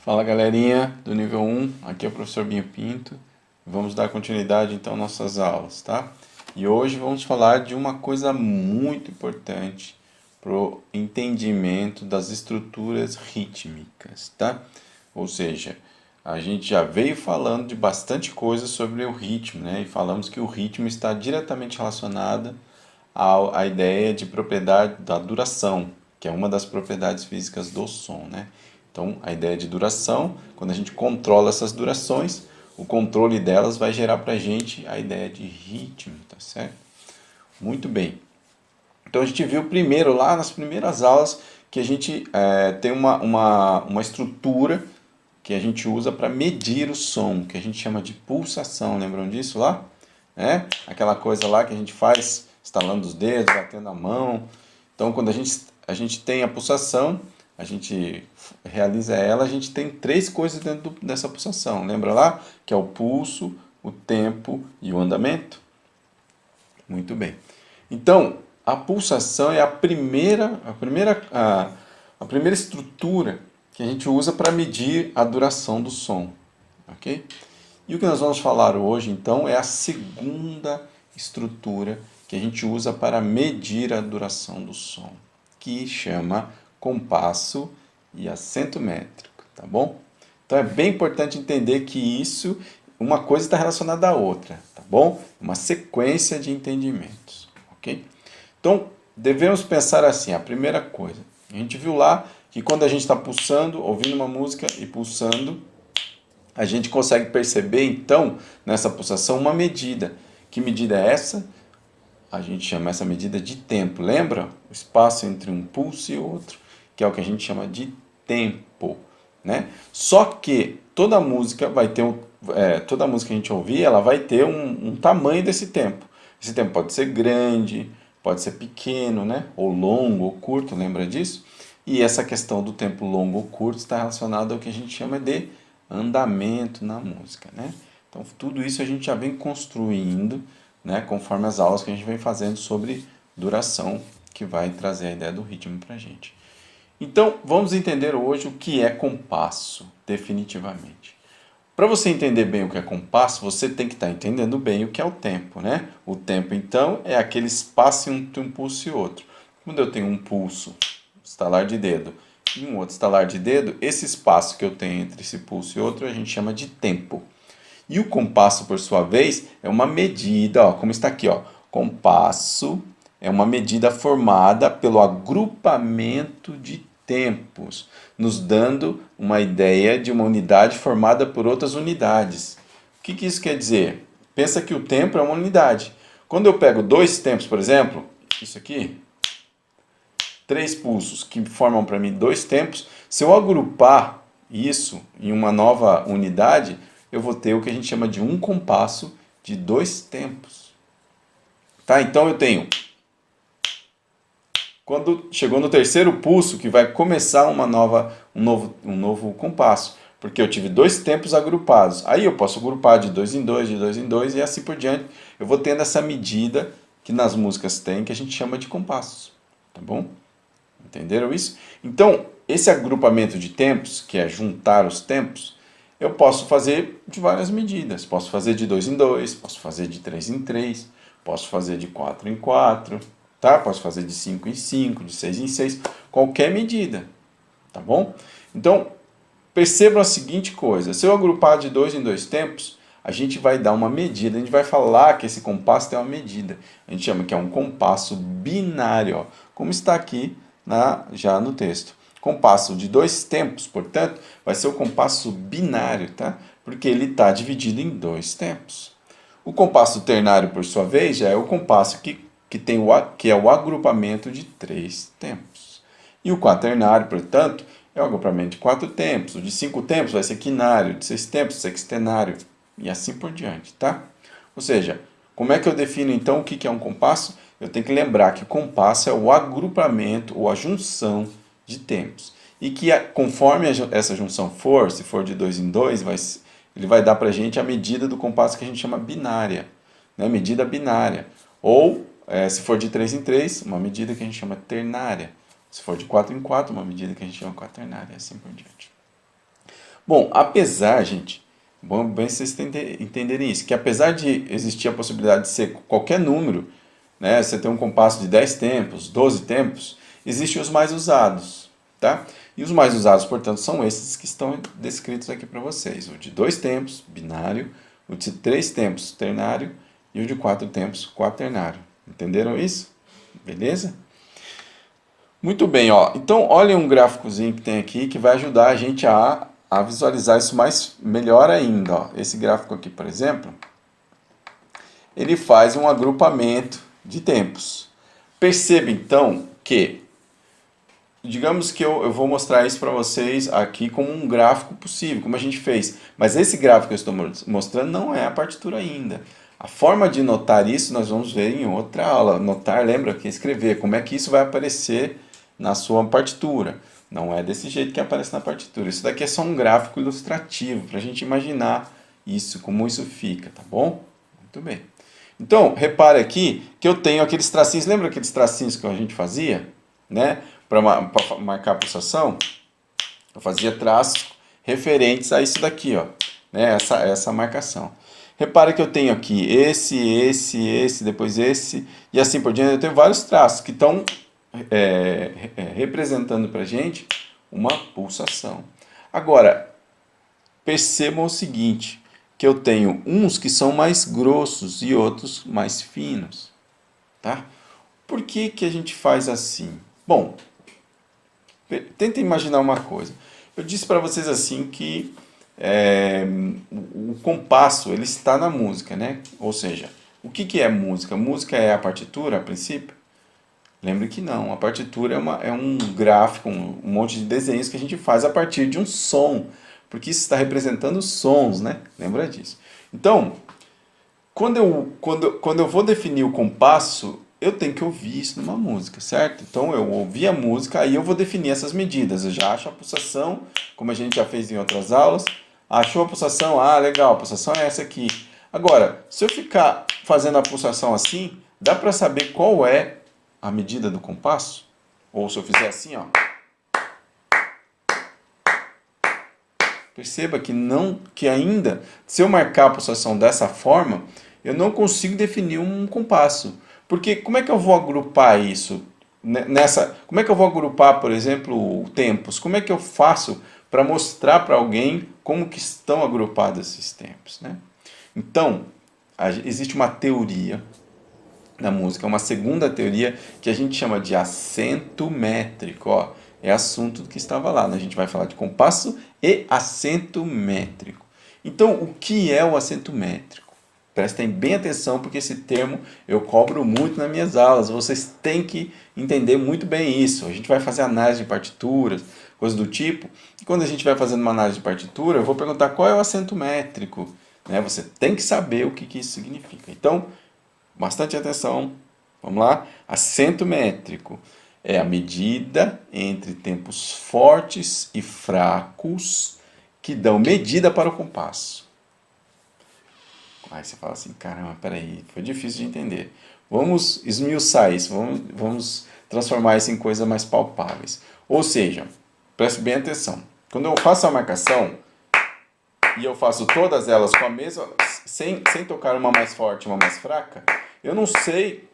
Fala galerinha do nível 1, aqui é o professor Binho Pinto. Vamos dar continuidade então às nossas aulas, tá? E hoje vamos falar de uma coisa muito importante para o entendimento das estruturas rítmicas, tá? Ou seja, a gente já veio falando de bastante coisa sobre o ritmo, né? E falamos que o ritmo está diretamente relacionado à ideia de propriedade da duração, que é uma das propriedades físicas do som, né? Então, a ideia de duração, quando a gente controla essas durações, o controle delas vai gerar para a gente a ideia de ritmo, tá certo? Muito bem. Então, a gente viu primeiro, lá nas primeiras aulas, que a gente tem uma estrutura que a gente usa para medir o som, que a gente chama de pulsação. Lembram disso lá? Aquela coisa lá que a gente faz estalando os dedos, batendo a mão. Então, quando a gente tem a pulsação, a gente realiza ela, a gente tem três coisas dentro dessa pulsação. Lembra lá? Que é o pulso, o tempo e o andamento? Muito bem. Então, a pulsação é a primeira estrutura que a gente usa para medir a duração do som, ok? E o que nós vamos falar hoje, então, é a segunda estrutura que a gente usa para medir a duração do som, que chama compasso e acento métrico, tá bom? Então é bem importante entender que uma coisa está relacionada à outra, tá bom? Uma sequência de entendimentos, ok? Então, devemos pensar assim, a primeira coisa, a gente viu lá que quando a gente está pulsando, ouvindo uma música e pulsando, a gente consegue perceber, então, nessa pulsação, uma medida. Que medida é essa? A gente chama essa medida de tempo. Lembra? O espaço entre um pulso e outro, que é o que a gente chama de tempo. Né? Só que toda música vai ter toda música que a gente ouvir, ela vai ter um tamanho desse tempo. Esse tempo pode ser grande, pode ser pequeno, né? Ou longo ou curto, lembra disso? E essa questão do tempo longo ou curto está relacionada ao que a gente chama de andamento na música, né? Então, tudo isso a gente já vem construindo, né, conforme as aulas que a gente vem fazendo sobre duração, que vai trazer a ideia do ritmo para a gente. Então, vamos entender hoje o que é compasso, definitivamente. Para você entender bem o que é compasso, você tem que estar entendendo bem o que é o tempo, né? O tempo, então, é aquele espaço entre um pulso e outro. Quando eu tenho um pulso, estalar de dedo, e um outro estalar de dedo, esse espaço que eu tenho entre esse pulso e outro a gente chama de tempo. E o compasso, por sua vez, é uma medida, ó, como está aqui, ó. Compasso é uma medida formada pelo agrupamento de tempos, nos dando uma ideia de uma unidade formada por outras unidades. O que isso quer dizer? Pensa que o tempo é uma unidade. Quando eu pego dois tempos, por exemplo, isso aqui, três pulsos que formam para mim dois tempos, se eu agrupar isso em uma nova unidade, eu vou ter o que a gente chama de um compasso de dois tempos. Tá? Então eu tenho, quando chegou no terceiro pulso, que vai começar um novo compasso, porque eu tive dois tempos agrupados. Aí eu posso agrupar de dois em dois, de dois em dois e assim por diante. Eu vou tendo essa medida que nas músicas tem, que a gente chama de compassos. Tá bom? Entenderam isso? Então, esse agrupamento de tempos, que é juntar os tempos, eu posso fazer de várias medidas. Posso fazer de 2 em 2, posso fazer de 3 em 3, posso fazer de 4 em 4, tá? Posso fazer de 5 em 5, de 6 em 6, qualquer medida, tá bom? Então, percebam a seguinte coisa, se eu agrupar de 2 em 2 tempos, a gente vai dar uma medida, a gente vai falar que esse compasso tem uma medida. A gente chama que é um compasso binário, ó, como está aqui já no texto. Compasso de dois tempos, portanto, vai ser o compasso binário, tá? Porque ele está dividido em dois tempos. O compasso ternário, por sua vez, já é o compasso que é o agrupamento de três tempos. E o quaternário, portanto, é o agrupamento de quatro tempos. O de cinco tempos vai ser quinário, de seis tempos, sextenário, e assim por diante, tá? Ou seja, como é que eu defino então o que é um compasso? Eu tenho que lembrar que o compasso é o agrupamento ou a junção de tempos. E que conforme essa junção for, se for de 2 em 2, ele vai dar para a gente a medida do compasso que a gente chama binária, né? Medida binária. Ou, se for de 3 em 3, uma medida que a gente chama ternária. Se for de 4 em 4, uma medida que a gente chama quaternária, e assim por diante. Bom, apesar, gente, bom bem vocês entenderem isso, que apesar de existir a possibilidade de ser qualquer número, né, você tem um compasso de 10 tempos, 12 tempos, existem os mais usados, tá? E os mais usados, portanto, são esses que estão descritos aqui para vocês. O de 2 tempos, binário, o de 3 tempos, ternário, e o de 4 tempos, quaternário. Entenderam isso? Beleza? Muito bem, ó. Então, olhem um gráficozinho que tem aqui que vai ajudar a gente a visualizar isso melhor ainda. Ó. Esse gráfico aqui, por exemplo, ele faz um agrupamento de tempos. Perceba, então, que, digamos que eu vou mostrar isso para vocês aqui como um gráfico possível, como a gente fez. Mas esse gráfico que eu estou mostrando não é a partitura ainda. A forma de notar isso nós vamos ver em outra aula. Notar, lembra que escrever, como é que isso vai aparecer na sua partitura. Não é desse jeito que aparece na partitura. Isso daqui é só um gráfico ilustrativo, para a gente imaginar isso, como isso fica, tá bom? Muito bem. Então, repare aqui que eu tenho aqueles tracinhos, lembra aqueles tracinhos que a gente fazia, né? Para marcar a pulsação? Eu fazia traços referentes a isso daqui, ó, né? Essa marcação. Repare que eu tenho aqui esse, depois esse, e assim por diante. Eu tenho vários traços que estão representando para a gente uma pulsação. Agora, percebam o seguinte, que eu tenho uns que são mais grossos e outros mais finos. Tá? Por que que a gente faz assim? Bom, tenta imaginar uma coisa. Eu disse para vocês assim que o compasso ele está na música, né? Ou seja, o que que é música? Música é a partitura, a princípio? Lembre que não, a partitura é um gráfico, um monte de desenhos que a gente faz a partir de um som, porque isso está representando sons, né? Lembra disso. Então, quando eu vou definir o compasso, eu tenho que ouvir isso numa música, certo? Então eu ouvi a música, aí eu vou definir essas medidas. Eu já acho a pulsação, como a gente já fez em outras aulas. Achou a pulsação? Ah, legal, a pulsação é essa aqui. Agora, se eu ficar fazendo a pulsação assim, dá para saber qual é a medida do compasso? Ou se eu fizer assim, ó. Perceba que ainda, se eu marcar a pulsação dessa forma, eu não consigo definir um compasso. Porque como é que eu vou agrupar isso? Como é que eu vou agrupar, por exemplo, tempos? Como é que eu faço para mostrar para alguém como que estão agrupados esses tempos, né? Então, existe uma teoria na música, uma segunda teoria que a gente chama de acento métrico. Ó, é assunto que estava lá, né? A gente vai falar de compasso e acento métrico. Então, o que é o acento métrico? Prestem bem atenção, porque esse termo eu cobro muito nas minhas aulas. Vocês têm que entender muito bem isso. A gente vai fazer análise de partituras, coisas do tipo. E quando a gente vai fazendo uma análise de partitura, eu vou perguntar qual é o acento métrico. Né? Você tem que saber o que isso significa. Então, bastante atenção. Vamos lá? Acento métrico é a medida entre tempos fortes e fracos que dão medida para o compasso. Aí você fala assim, caramba, peraí, foi difícil de entender. Vamos esmiuçar isso, vamos transformar isso em coisas mais palpáveis. Ou seja, preste bem atenção. Quando eu faço a marcação, e eu faço todas elas com a mesma, sem tocar uma mais forte e uma mais fraca, eu não sei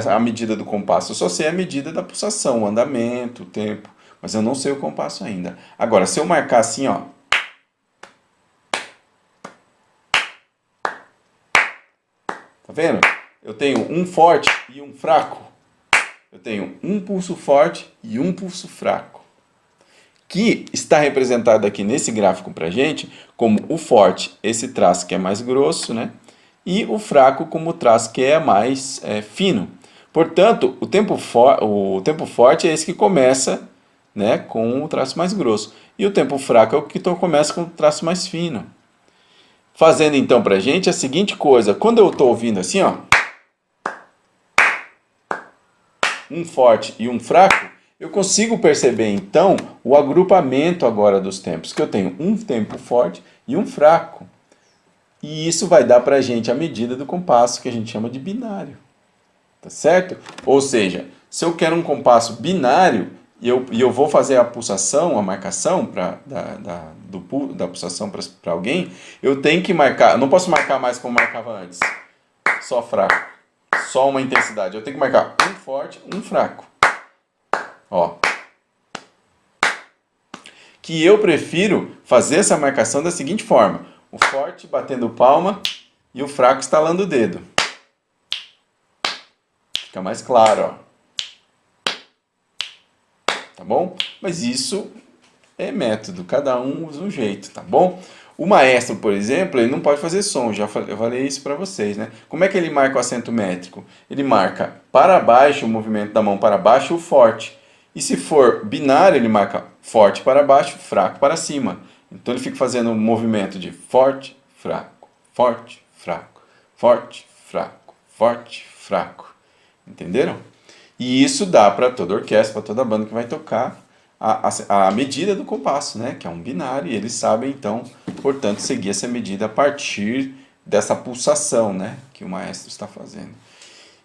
a medida do compasso, eu só sei a medida da pulsação, o andamento, o tempo, mas eu não sei o compasso ainda. Agora, se eu marcar assim, ó, tá vendo? Eu tenho um forte e um fraco. Eu tenho um pulso forte e um pulso fraco, que está representado aqui nesse gráfico pra gente como o forte, esse traço que é mais grosso, né? E o fraco como o traço que é mais fino. Portanto, o tempo forte é esse que começa, né, com o traço mais grosso. E o tempo fraco é o que começa com o traço mais fino. Fazendo então pra gente a seguinte coisa. Quando eu estou ouvindo assim, ó, um forte e um fraco, eu consigo perceber então o agrupamento agora dos tempos. Que eu tenho um tempo forte e um fraco. E isso vai dar pra gente a medida do compasso que a gente chama de binário. Tá certo? Ou seja, se eu quero um compasso binário, e eu vou fazer a pulsação, a marcação da pulsação para alguém, eu tenho que marcar, eu não posso marcar mais como marcava antes, só fraco, só uma intensidade. Eu tenho que marcar um forte, um fraco. Ó. Que eu prefiro fazer essa marcação da seguinte forma: o forte batendo palma e o fraco estalando o dedo. Fica mais claro, ó. Tá bom? Mas isso é método, cada um usa um jeito, tá bom? O maestro, por exemplo, ele não pode fazer som, eu falei isso para vocês, né? Como é que ele marca o acento métrico? Ele marca para baixo, o movimento da mão para baixo, o forte. E se for binário, ele marca forte para baixo, fraco para cima. Então ele fica fazendo um movimento de forte, fraco, forte, fraco, forte, fraco, forte, fraco. Entenderam? E isso dá para toda orquestra, para toda banda que vai tocar a medida do compasso, né? Que é um binário, e eles sabem, então, portanto, seguir essa medida a partir dessa pulsação, né? Que o maestro está fazendo.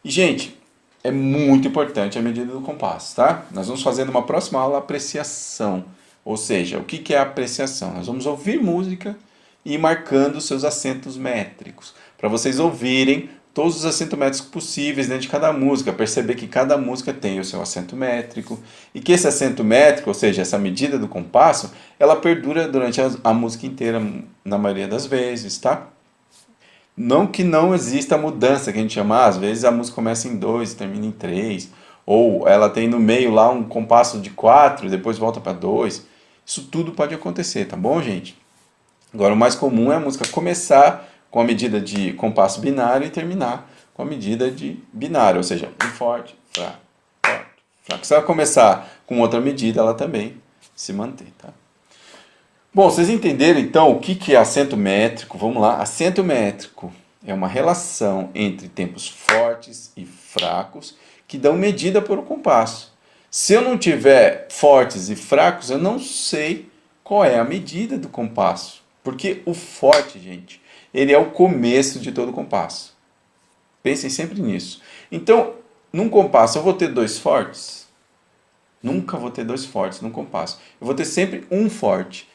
E, gente, é muito importante a medida do compasso, tá? Nós vamos fazer numa próxima aula a apreciação. Ou seja, o que é a apreciação? Nós vamos ouvir música e ir marcando seus acentos métricos, para vocês ouvirem todos os acentos métricos possíveis dentro de cada música, perceber que cada música tem o seu acento métrico e que esse acento métrico, ou seja, essa medida do compasso, ela perdura durante a música inteira, na maioria das vezes, tá? Não que não exista mudança, que a gente chama, às vezes a música começa em 2 e termina em 3, ou ela tem no meio lá um compasso de 4 e depois volta para 2. Isso tudo pode acontecer, tá bom, gente? Agora, o mais comum é a música começar com a medida de compasso binário e terminar com a medida de binário, ou seja, um forte, fraco, forte, fraco. Se ela começar com outra medida, ela também se mantém, tá? Bom, vocês entenderam então o que é acento métrico? Vamos lá. Acento métrico é uma relação entre tempos fortes e fracos que dão medida por um compasso. Se eu não tiver fortes e fracos, eu não sei qual é a medida do compasso. Porque o forte, gente, ele é o começo de todo compasso. Pensem sempre nisso. Então, num compasso, eu vou ter dois fortes? Nunca vou ter dois fortes num compasso. Eu vou ter sempre um forte.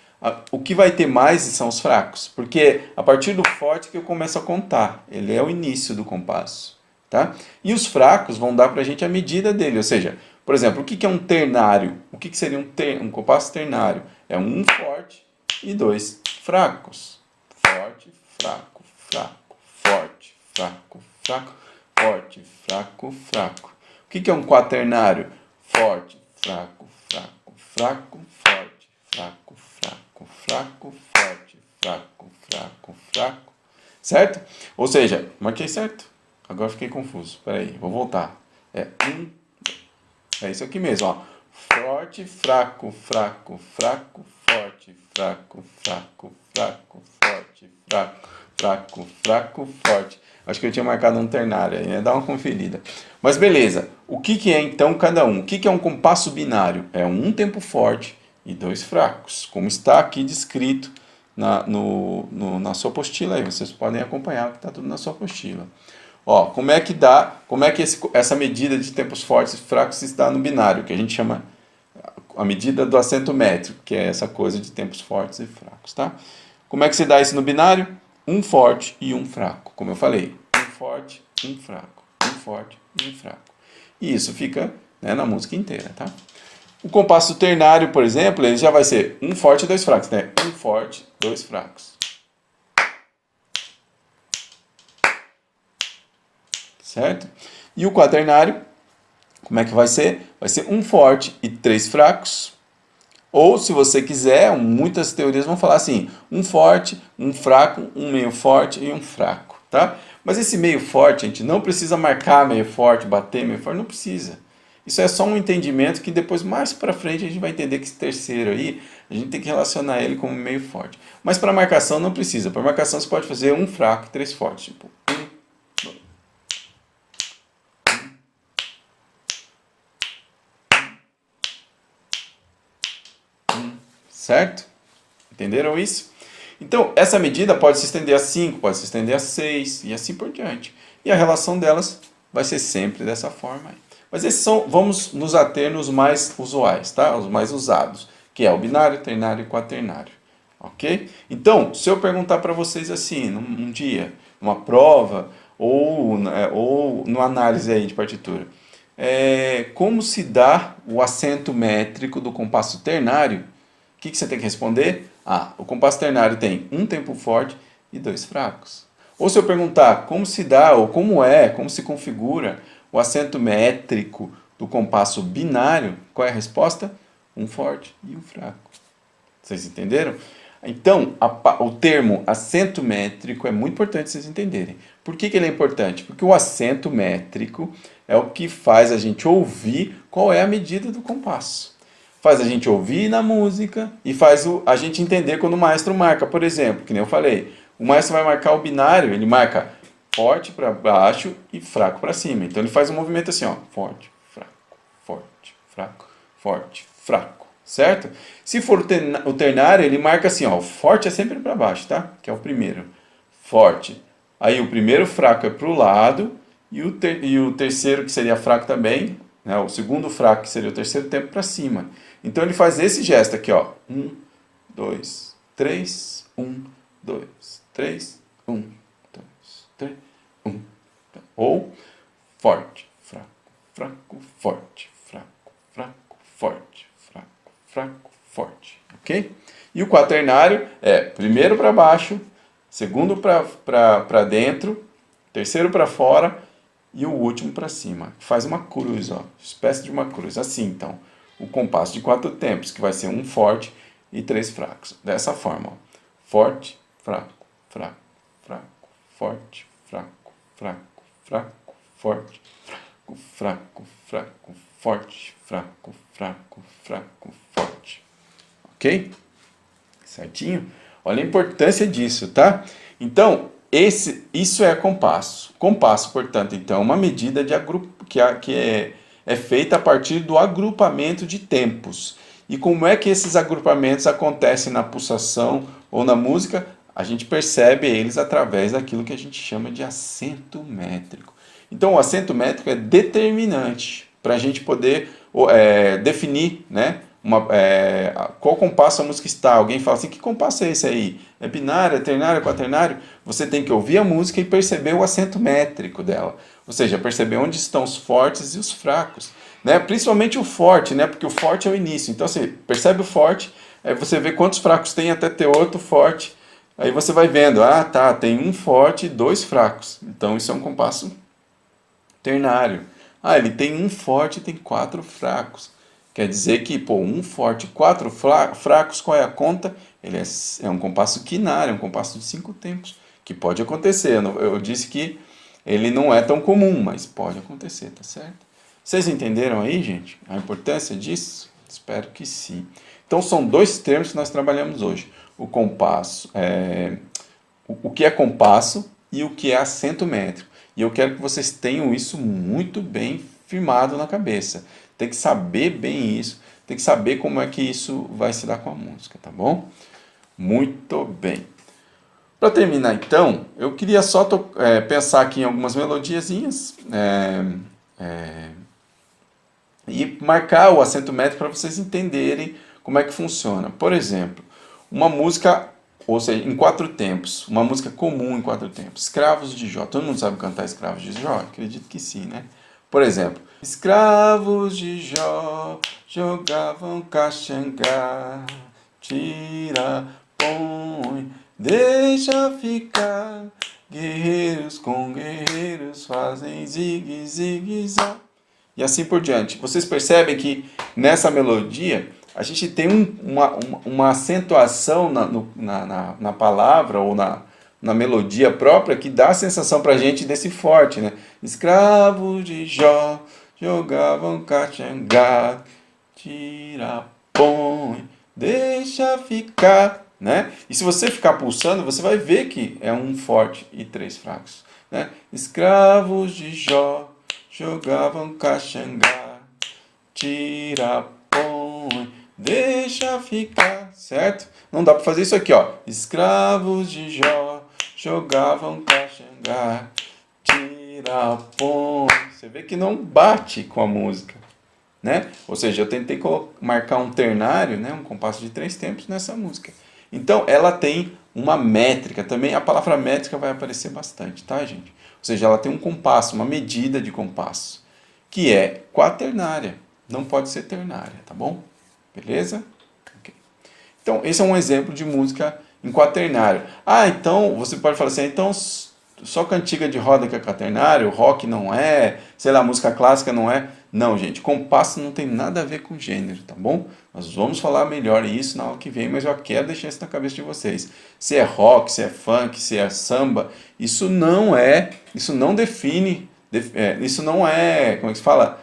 O que vai ter mais são os fracos, porque a partir do forte que eu começo a contar. Ele é o início do compasso. Tá? E os fracos vão dar para a gente a medida dele. Ou seja, por exemplo, o que é um ternário? O que seria um compasso ternário? É um forte e dois fracos. Forte, fraco, fraco, forte, fraco, fraco, forte, fraco, fraco. O que é um quaternário? Forte, fraco, fraco, fraco, forte, fraco, fraco, fraco, forte, fraco, fraco, fraco. Certo? Ou seja, marquei certo? Agora fiquei confuso. Peraí, vou voltar. É isso aqui mesmo, ó. Forte, fraco, fraco, fraco, forte, fraco, fraco, fraco, forte, fraco, fraco, fraco, forte. Acho que eu tinha marcado um ternário aí, né? Dá uma conferida. Mas beleza, o que é então cada um? O que é um compasso binário? É um tempo forte e dois fracos, como está aqui descrito na sua apostila aí. Vocês podem acompanhar, que está tudo na sua apostila. Ó, como é que essa medida de tempos fortes e fracos está no binário, que a gente chama a medida do acento métrico, que é essa coisa de tempos fortes e fracos, tá? Como é que se dá isso no binário? Um forte e um fraco, como eu falei. Um forte, um fraco. Um forte e um fraco. E isso fica, né, na música inteira, tá? O compasso ternário, por exemplo, ele já vai ser um forte e dois fracos, né? Um forte, dois fracos. Certo? E o quaternário, como é que vai ser? Vai ser um forte e três fracos. Ou, se você quiser, muitas teorias vão falar assim, um forte, um fraco, um meio forte e um fraco, tá? Mas esse meio forte, a gente não precisa marcar meio forte, bater meio forte, não precisa. Isso é só um entendimento que depois, mais para frente, a gente vai entender que esse terceiro aí, a gente tem que relacionar ele como meio forte. Mas para marcação não precisa. Para marcação você pode fazer um fraco e três fortes, tipo certo? Entenderam isso? Então, essa medida pode se estender a 5, pode se estender a 6 e assim por diante. E a relação delas vai ser sempre dessa forma aí. Mas esses vamos nos ater nos mais usuais, tá? Os mais usados, que é o binário, ternário e quaternário, ok? Então, se eu perguntar para vocês assim, num dia, numa prova ou numa análise aí de partitura, como se dá o acento métrico do compasso ternário? O que você tem que responder? O compasso ternário tem um tempo forte e dois fracos. Ou se eu perguntar como se dá, ou como se configura o acento métrico do compasso binário, qual é a resposta? Um forte e um fraco. Vocês entenderam? Então, o termo acento métrico é muito importante vocês entenderem. Por que ele é importante? Porque o acento métrico é o que faz a gente ouvir qual é a medida do compasso. Faz a gente ouvir na música e faz a gente entender quando o maestro marca. Por exemplo, que nem eu falei, o maestro vai marcar o binário, ele marca forte para baixo e fraco para cima. Então ele faz um movimento assim, ó, forte, fraco, forte, fraco, forte, fraco, certo? Se for o ternário, ele marca assim, ó, o forte é sempre para baixo, tá? Que é o primeiro, forte. Aí o primeiro fraco é para o lado e o terceiro, que seria fraco também, né? O segundo fraco, que seria o terceiro tempo, para cima. Então ele faz esse gesto aqui, ó, 1, 2, 3, 1, 2, 3, 1, 2, 3, 1. Ou forte, fraco, fraco, forte, fraco, fraco, forte, fraco, fraco, forte, ok? E o quaternário é primeiro para baixo, segundo para dentro, terceiro para fora e o último para cima. Faz uma cruz, ó, espécie de uma cruz. Assim, então, o compasso de 4 tempos, que vai ser um forte e 3 fracos. Dessa forma, ó. Forte, fraco, fraco, fraco, forte, fraco, fraco, fraco, forte, fraco, fraco, forte, fraco, fraco, fraco, forte. Ok? Certinho? Olha a importância disso, tá? Então, isso é compasso. Compasso, portanto, então, é uma medida que é feita a partir do agrupamento de tempos. E como é que esses agrupamentos acontecem na pulsação ou na música? A gente percebe eles através daquilo que a gente chama de acento métrico. Então, o acento métrico é determinante para a gente poder definir, né, qual compasso a música está. Alguém fala assim, que compasso é esse aí? É binário, é ternário, é quaternário? Você tem que ouvir a música e perceber o acento métrico dela. Ou seja, perceber onde estão os fortes e os fracos. Né? Principalmente o forte, né? Porque o forte é o início. Então você percebe o forte, aí você vê quantos fracos tem até ter outro forte. Aí você vai vendo, tem um forte e 2 fracos. Então isso é um compasso ternário. Ele tem um forte e tem 4 fracos. Quer dizer que, um forte e 4 fracos, qual é a conta? Ele é um compasso quinário, é um compasso de 5 tempos, que pode acontecer. Eu disse que ele não é tão comum, mas pode acontecer, tá certo? Vocês entenderam aí, gente, a importância disso? Espero que sim. Então, são 2 termos que nós trabalhamos hoje. O compasso, o que é compasso e o que é acento métrico. E eu quero que vocês tenham isso muito bem firmado na cabeça. Tem que saber bem isso, tem que saber como é que isso vai se dar com a música, tá bom? Muito bem. Para terminar, então, eu queria só pensar aqui em algumas melodiazinhas e marcar o acento métrico para vocês entenderem como é que funciona. Por exemplo, uma música, ou seja, em 4 tempos, uma música comum em 4 tempos. Escravos de Jó. Todo mundo sabe cantar Escravos de Jó? Acredito que sim, né? Por exemplo, escravos de Jó jogavam caxangá, tira, põe, deixa ficar. Guerreiros com guerreiros fazem zigue, zigue, zó. E assim por diante. Vocês percebem que nessa melodia a gente tem uma acentuação na palavra ou na melodia própria que dá a sensação pra gente desse forte, né? Escravos de Jó jogavam caxangá, tira, põe, deixa ficar, né? E se você ficar pulsando, você vai ver que é um forte e 3 fracos, né? Escravos de Jó jogavam caxangá, tira, põe, deixa ficar, certo? Não dá para fazer isso aqui, ó. Escravos de Jó jogavam caxangá, tira, Irapon. Você vê que não bate com a música, né? Ou seja, eu tentei marcar um ternário, né? Um compasso de 3 tempos nessa música. Então, ela tem uma métrica também. A palavra métrica vai aparecer bastante, tá, gente? Ou seja, ela tem um compasso, uma medida de compasso, que é quaternária. Não pode ser ternária, tá bom? Beleza? Okay. Então, esse é um exemplo de música em quaternário. Ah, então, você pode falar assim, então só cantiga de roda que é quaternário, rock não é, sei lá, música clássica não é. Não, gente, compasso não tem nada a ver com gênero, tá bom? Nós vamos falar melhor isso na aula que vem, mas eu quero deixar isso na cabeça de vocês. Se é rock, se é funk, se é samba, isso não define, isso não é, como é que se fala?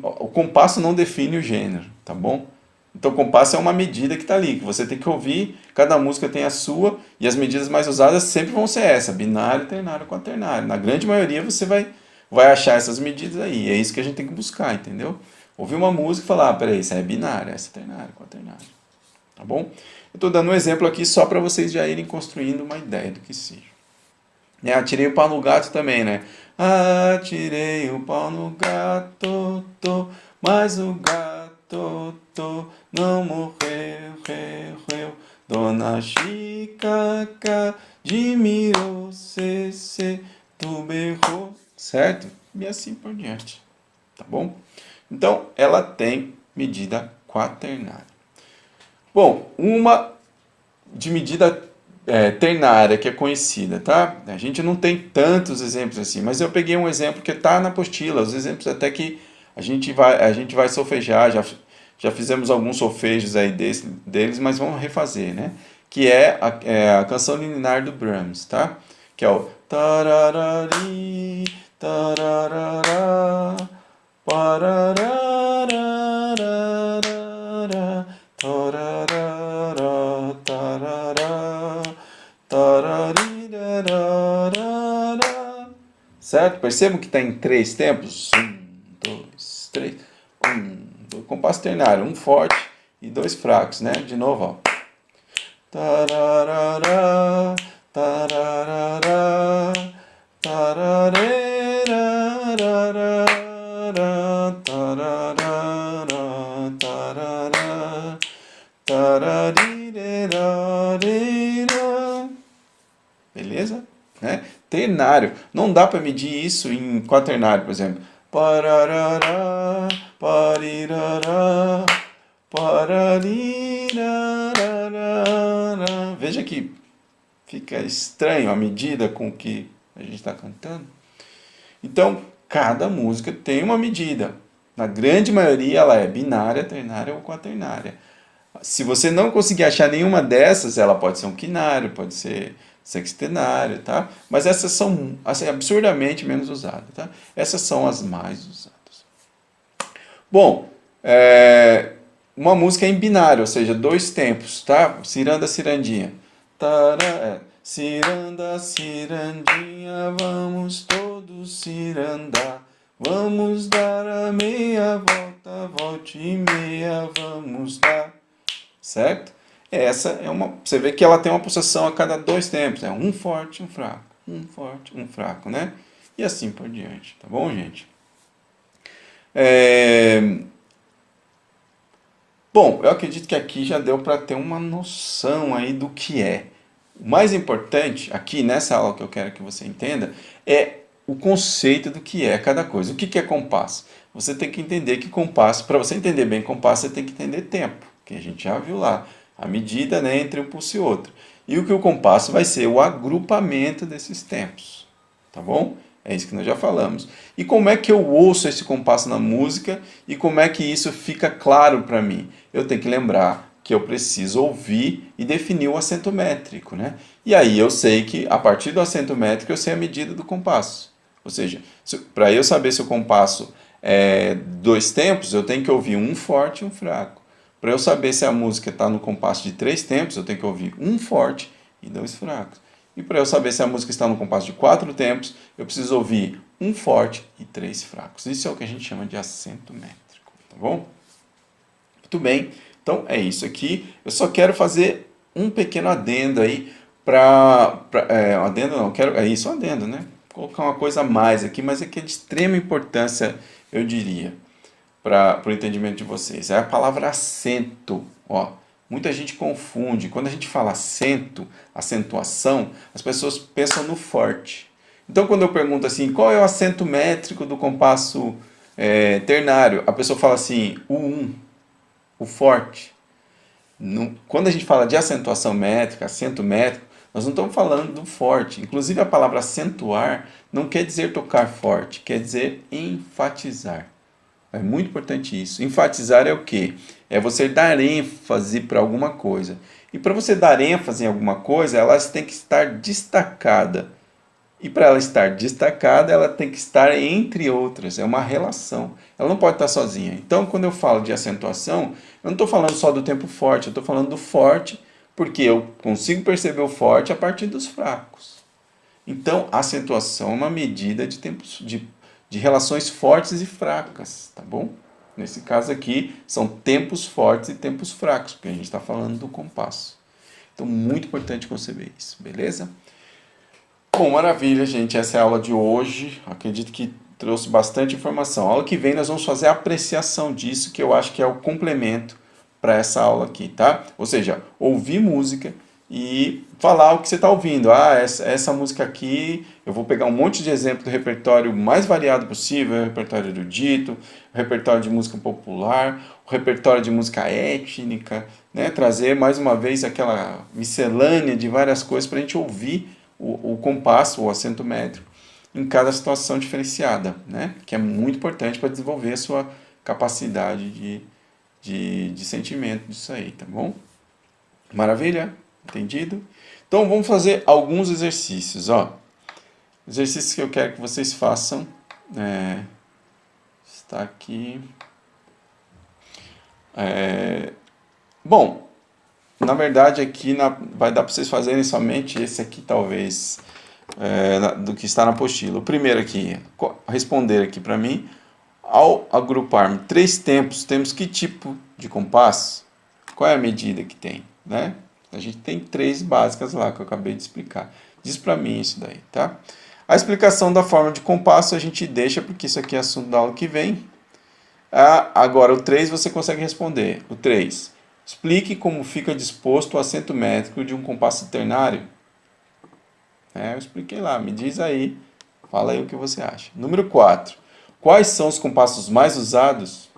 O compasso não define o gênero, tá bom? Então, o compasso é uma medida que está ali, que você tem que ouvir, cada música tem a sua, e as medidas mais usadas sempre vão ser essa, binário, ternário, quaternário. Na grande maioria você vai achar essas medidas aí, é isso que a gente tem que buscar, entendeu? Ouvir uma música e falar, peraí, essa é binária, essa é ternário, quaternário, tá bom? Eu estou dando um exemplo aqui só para vocês já irem construindo uma ideia do que seja. Atirei o pau no gato também, né? Atirei o pau no gato, mas o gato não morreu. Dona Chica admirou, tu berrou, certo? E assim por diante, tá bom? Então, ela tem medida quaternária. Bom, uma de medida ternária que é conhecida, tá? A gente não tem tantos exemplos assim, mas eu peguei um exemplo que está na apostila, os exemplos até que a gente vai solfejar, já fizemos alguns solfejos aí deles, mas vamos refazer, né? Que é a canção liminar do Brahms, tá? Que é o tararari, tararara, pararara, tararara, tararara. Certo? Percebam que está em 3 tempos. 1, 2, 3. 1, 2. Compasso ternário, um forte e 2 fracos, né? De novo, ó. Tararara, tararara, tararara, tararara, tararara. Beleza? Né? Ternário. Não dá para medir isso em quaternário, por exemplo. Pararara, parirara, pararirarara. Veja que fica estranho a medida com que a gente está cantando. Então, cada música tem uma medida. Na grande maioria, ela é binária, ternária ou quaternária. Se você não conseguir achar nenhuma dessas, ela pode ser um quinário, pode ser sextenário, tá? Mas essas são assim, absurdamente menos usadas, tá? Essas são as mais usadas. Bom, uma música em binário, ou seja, 2 tempos, tá? Ciranda, cirandinha. Ciranda, cirandinha, vamos todos cirandar. Vamos dar a meia volta, volte e meia, vamos dar. Certo? Essa é uma. Você vê que ela tem uma pulsação a cada 2 tempos. É um forte, um fraco. Um forte, um fraco, né? E assim por diante. Tá bom, gente? Bom, eu acredito que aqui já deu para ter uma noção aí do que é. O mais importante aqui nessa aula que eu quero que você entenda é o conceito do que é cada coisa. O que é compasso? Você tem que entender que compasso, para você entender bem compasso, você tem que entender tempo, que a gente já viu lá, a medida, né, entre um pulso e outro. E o que o compasso vai ser o agrupamento desses tempos, tá bom? É isso que nós já falamos. E como é que eu ouço esse compasso na música e como é que isso fica claro para mim? Eu tenho que lembrar que eu preciso ouvir e definir o acento métrico, né? E aí eu sei que a partir do acento métrico eu sei a medida do compasso. Ou seja, para eu saber se o compasso é 2 tempos, eu tenho que ouvir um forte e um fraco. Para eu saber se a música está no compasso de 3 tempos, eu tenho que ouvir um forte e 2 fracos. E para eu saber se a música está no compasso de 4 tempos, eu preciso ouvir um forte e 3 fracos. Isso é o que a gente chama de acento métrico, tá bom? Muito bem, então é isso aqui. Eu só quero fazer um pequeno adendo aí adendo não, um adendo, né? colocar uma coisa a mais aqui, mas é que é de extrema importância, eu diria, para o entendimento de vocês. É a palavra acento. Ó, muita gente confunde. Quando a gente fala acento, acentuação, as pessoas pensam no forte. Então, quando eu pergunto assim, qual é o acento métrico do compasso ternário? A pessoa fala assim, o 1, o forte. Quando a gente fala de acentuação métrica, acento métrico, nós não estamos falando do forte. Inclusive, a palavra acentuar não quer dizer tocar forte, quer dizer enfatizar. É muito importante isso. Enfatizar é o quê? É você dar ênfase para alguma coisa. E para você dar ênfase em alguma coisa, ela tem que estar destacada. E para ela estar destacada, ela tem que estar entre outras. É uma relação. Ela não pode estar sozinha. Então, quando eu falo de acentuação, eu não estou falando só do tempo forte, eu estou falando do forte, porque eu consigo perceber o forte a partir dos fracos. Então, a acentuação é uma medida de tempos, de relações fortes e fracas, tá bom? Nesse caso aqui, são tempos fortes e tempos fracos, porque a gente está falando do compasso. Então, muito importante conceber isso, beleza? Bom, maravilha, gente. Essa é a aula de hoje. Acredito que trouxe bastante informação. A aula que vem nós vamos fazer a apreciação disso, que eu acho que é o complemento para essa aula aqui, tá? Ou seja, ouvir música e falar o que você está ouvindo. Ah, essa música aqui, eu vou pegar um monte de exemplo do repertório mais variado possível, o repertório erudito, o repertório de música popular, o repertório de música étnica, né? Trazer mais uma vez aquela miscelânea de várias coisas para a gente ouvir o compasso, o acento métrico, em cada situação diferenciada, né? Que é muito importante para desenvolver a sua capacidade de sentimento disso aí, tá bom? Maravilha? Entendido? Então vamos fazer alguns exercícios, ó. Exercícios que eu quero que vocês façam. Está aqui. Bom, na verdade aqui vai dar para vocês fazerem somente esse aqui, talvez, do que está na apostila. O primeiro aqui, responder aqui para mim. Ao agrupar 3 tempos, temos que tipo de compasso? Qual é a medida que tem, né? A gente tem 3 básicas lá que eu acabei de explicar. Diz para mim isso daí, tá? A explicação da forma de compasso a gente deixa, porque isso aqui é assunto da aula que vem. Agora, o 3 você consegue responder. O 3. Explique como fica disposto o acento métrico de um compasso ternário. Eu expliquei lá, me diz aí. Fala aí o que você acha. Número 4. Quais são os compassos mais usados?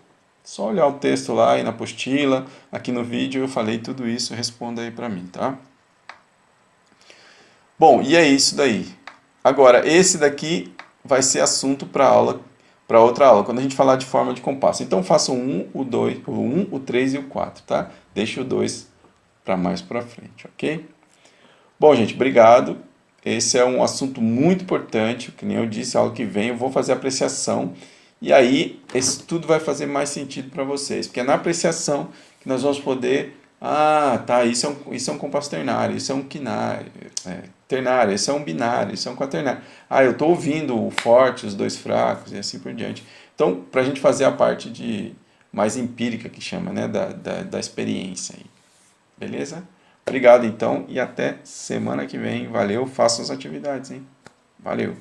Só olhar o texto lá e na apostila, aqui no vídeo eu falei tudo isso, responda aí para mim, tá? Bom, e é isso daí. Agora, esse daqui vai ser assunto para outra aula, quando a gente falar de forma de compasso. Então, faça o 1, o 2, o 1, o 3 e o 4, tá? Deixe o 2 para mais para frente, ok? Bom, gente, obrigado. Esse é um assunto muito importante, que nem eu disse, a aula que vem eu vou fazer a apreciação. E aí, esse tudo vai fazer mais sentido para vocês, porque é na apreciação que nós vamos poder... tá, isso é um compasso ternário, isso é um quinário, ternário, isso é um binário, isso é um quaternário. Eu estou ouvindo o forte, os 2 fracos e assim por diante. Então, para a gente fazer a parte mais empírica, que chama, né, da experiência aí. Beleza? Obrigado, então, e até semana que vem. Valeu, façam as atividades, hein? Valeu!